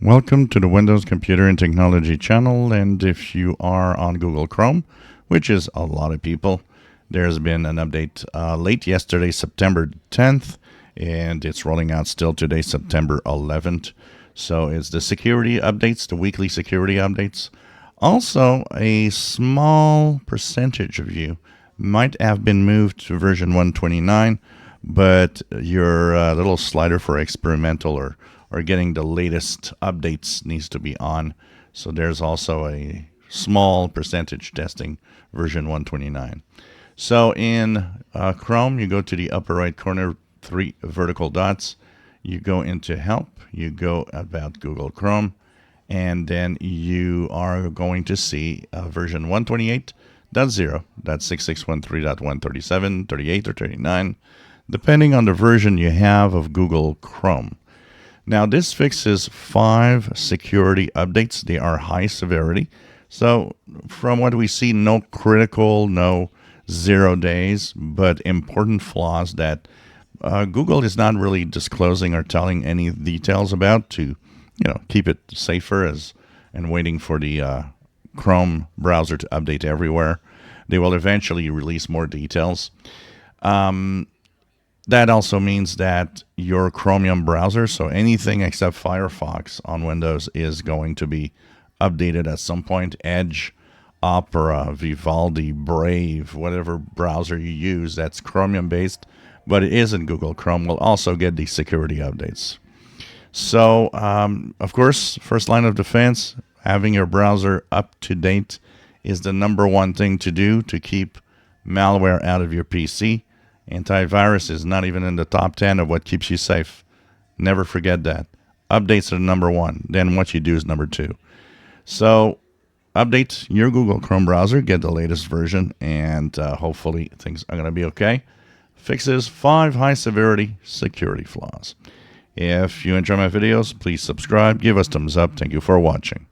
Welcome to the Windows Computer and Technology channel, and if you are on Google Chrome, which is a lot of people, there's been an update late yesterday, September 10th, and it's rolling out still today, September 11th. So it's the security updates, the weekly security updates. Also, a small percentage of you might have been moved to version 129, but your little slider for experimental or getting the latest updates needs to be on. So there's also a small percentage testing version 129. So in Chrome, you go to the upper right corner, 3 vertical dots. You go into Help, you go about Google Chrome, and then you are going to see version 128.0. That's 6613.137, 38, or 39, depending on the version you have of Google Chrome. Now, this fixes 5 security updates. They are high severity. So from what we see, no critical, no 0 days, but important flaws that Google is not really disclosing or telling any details about to, keep it safer and waiting for the Chrome browser to update everywhere. They will eventually release more details. That also means that your Chromium browser, so anything except Firefox on Windows, is going to be updated at some point. Edge, Opera, Vivaldi, Brave, whatever browser you use that's Chromium based, but it isn't Google Chrome, will also get these security updates. So, of course, first line of defense, having your browser up to date is the number one thing to do to keep malware out of your PC. Antivirus is not even in the top 10 of what keeps you safe. Never forget that. Updates are number 1. Then what you do is number 2. So update your Google Chrome browser, get the latest version, and hopefully things are going to be okay. Fixes 5 high severity security flaws. If you enjoy my videos, please subscribe, give us thumbs up. Thank you for watching.